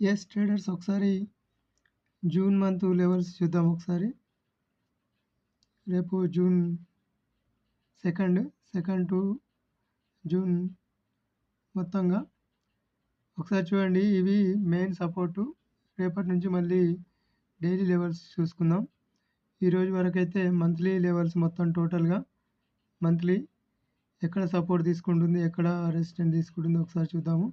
Yes traders ఒకసారి June month levels చూద్దాం. ఒకసారి రేపు జూన్ సెకండ్ టు జూన్ మొత్తంగా ఒకసారి చూడండి. ఇవి మెయిన్ సపోర్టు. రేపటి నుంచి మళ్ళీ డైలీ లెవెల్స్ చూసుకుందాం. ఈరోజు వరకైతే మంత్లీ లెవెల్స్ మొత్తం టోటల్గా మంత్లీ ఎక్కడ సపోర్ట్ తీసుకుంటుంది, ఎక్కడ రెసిస్టెంట్ తీసుకుంటుంది ఒకసారి చూద్దాము.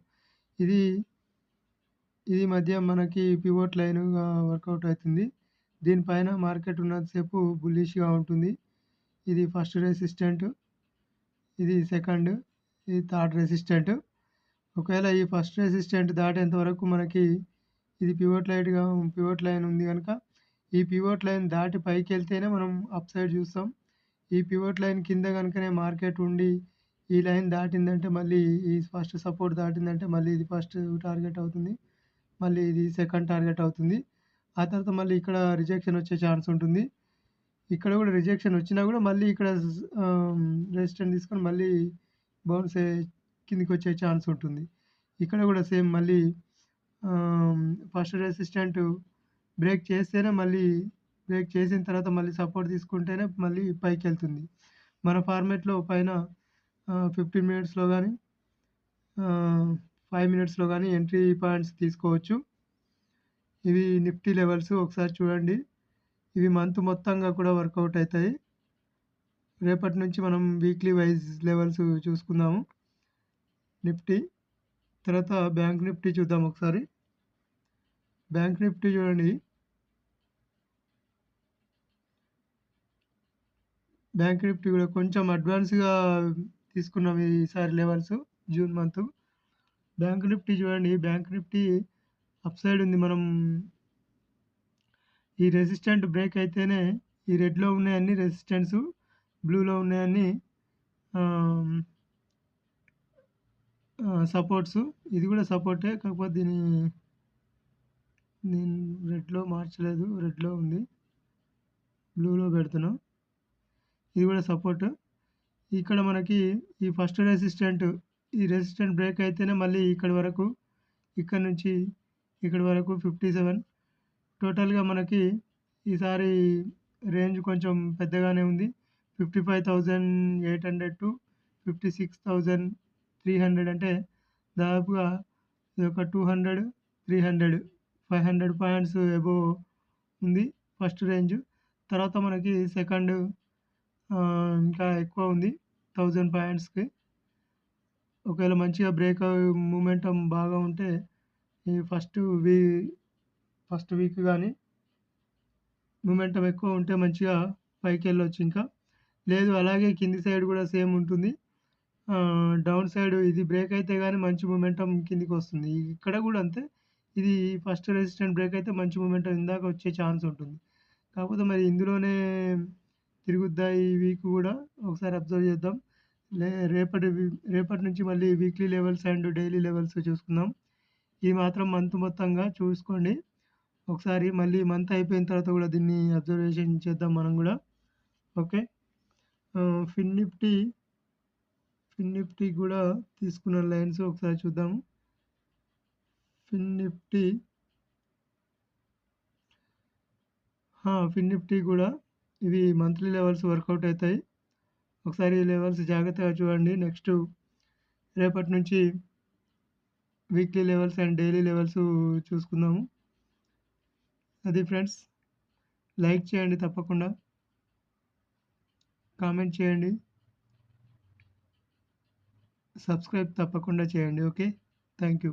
ఇది మధ్య మనకి పివోట్ లైన్గా వర్కౌట్ అవుతుంది. దీనిపైన మార్కెట్ ఉన్నంతసేపు బుల్లిష్గా ఉంటుంది. ఇది ఫస్ట్ రెసిస్టెంట్, ఇది సెకండ్, ఇది థర్డ్ రెసిస్టెంట్. ఒకవేళ ఈ ఫస్ట్ రెసిస్టెంట్ దాటేంత వరకు మనకి ఇది పివోట్ లైన్ ఉంది కనుక ఈ పివోట్ లైన్ దాటి పైకి వెళ్తేనే మనం అప్ సైడ్ చూస్తాం. ఈ పివోట్ లైన్ కింద కనుకనే మార్కెట్ ఉండి ఈ లైన్ దాటిందంటే మళ్ళీ ఈ ఫస్ట్ సపోర్ట్ దాటిందంటే మళ్ళీ ఇది ఫస్ట్ టార్గెట్ అవుతుంది, మళ్ళీ ఇది సెకండ్ టార్గెట్ అవుతుంది. ఆ తర్వాత మళ్ళీ ఇక్కడ రిజెక్షన్ వచ్చే ఛాన్స్ ఉంటుంది. ఇక్కడ కూడా రిజెక్షన్ వచ్చినా కూడా మళ్ళీ ఇక్కడ రెసిస్టెంట్ తీసుకొని మళ్ళీ బౌన్స్ కిందికి వచ్చే ఛాన్స్ ఉంటుంది. ఇక్కడ కూడా సేమ్ మళ్ళీ ఫస్ట్ రెసిస్టెంట్ బ్రేక్ చేస్తేనే మళ్ళీ బ్రేక్ చేసిన తర్వాత మళ్ళీ సపోర్ట్ తీసుకుంటేనే మళ్ళీ పైకి వెళ్తుంది. మన ఫార్మేట్లో పైన 15 మినిట్స్లో కానీ 5 మినిట్స్లో కానీ ఎంట్రీ పాయింట్స్ తీసుకోవచ్చు. ఇవి నిఫ్టీ లెవెల్స్ ఒకసారి చూడండి. ఇవి మంత్ మొత్తంగా కూడా వర్కౌట్ అవుతాయి. రేపటి నుంచి మనం వీక్లీ వైజ్ లెవెల్స్ చూసుకుందాము. నిఫ్టీ తర్వాత బ్యాంక్ నిఫ్టీ చూద్దాం. ఒకసారి బ్యాంక్ నిఫ్టీ చూడండి. బ్యాంక్ నిఫ్టీ కూడా కొంచెం అడ్వాన్స్గా తీసుకున్నాం ఈసారి levels June month. Bank Nifty చూడండి. బ్యాంక్ నిఫ్టీ అప్ సైడ్ ఉంది. మనం ఈ రెసిస్టెంట్ బ్రేక్ అయితేనే ఈ రెడ్లో ఉన్నాయన్నీ రెసిస్టెంట్స్, బ్లూలో ఉన్నాయన్నీ సపోర్ట్స్. ఇది కూడా సపోర్టే, కాకపోతే నేను రెడ్లో మార్చలేదు, రెడ్లో ఉంది, బ్లూలో పెడుతున్నాం. ఇది కూడా సపోర్ట్. ఇక్కడ మనకి ఈ ఫస్ట్ రెసిస్టెంట్ బ్రేక్ అయితేనే మళ్ళీ ఇక్కడ నుంచి ఇక్కడ వరకు 57. టోటల్గా మనకి ఈసారి రేంజ్ కొంచెం పెద్దగానే ఉంది. 55,800 టు 56,300 అంటే దాదాపుగా ఇది ఒక 200, 300, 500 పాయింట్స్ అబోవ్ ఉంది ఫస్ట్ రేంజ్. తర్వాత మనకి సెకండ్ ఇంకా ఎక్కువ ఉంది 1000 పాయింట్స్కి. ఒకవేళ మంచిగా బ్రేక్ మూమెంటం బాగా ఉంటే ఈ ఫస్ట్ వీక్ కానీ మూమెంటం ఎక్కువ ఉంటే మంచిగా పైకి వెళ్ళొచ్చు. ఇంకా లేదు అలాగే కింది సైడ్ కూడా సేమ్ ఉంటుంది. డౌన్ సైడ్ ఇది బ్రేక్ అయితే కానీ మంచి మూమెంటం కిందికి వస్తుంది. ఇక్కడ కూడా అంతే. ఇది ఫస్ట్ రెసిస్టెంట్ బ్రేక్ అయితే మంచి మూమెంటం ఇందాక వచ్చే ఛాన్స్ ఉంటుంది. కాకపోతే మరి ఇందులోనే తిరుగుద్దా ఈ వీక్ కూడా ఒకసారి అబ్జర్వ్ చేద్దాం. రేపటి నుంచి మళ్ళీ weekly levels and daily levels చూసుకుందాం. ఇది మాత్రం మంత్ మొత్తంగా చూసుకోండి. ఒకసారి మళ్ళీ మంత్ అయిపోయిన తర్వాత కూడా దీన్ని అబ్జర్వేషన్ చేద్దాం మనం కూడా. ఓకే. ఫిన్ నిఫ్టీ కూడా తీసుకున్న లైన్స్ ఒకసారి చూద్దాము. ఫిన్ నిఫ్టీ కూడా ఇవి మంత్లీ లెవెల్స్ వర్కౌట్ అవుతాయి. ఒకసారి ఈ లెవెల్స్ జాగ్రత్తగా చూడండి. నెక్స్ట్ రేపటి నుంచి weekly levels and daily levels చూసుకుందాము. అది ఫ్రెండ్స్, లైక్ చేయండి, తప్పకుండా కామెంట్ చేయండి, సబ్స్క్రైబ్ తప్పకుండా చేయండి. Okay, thank you.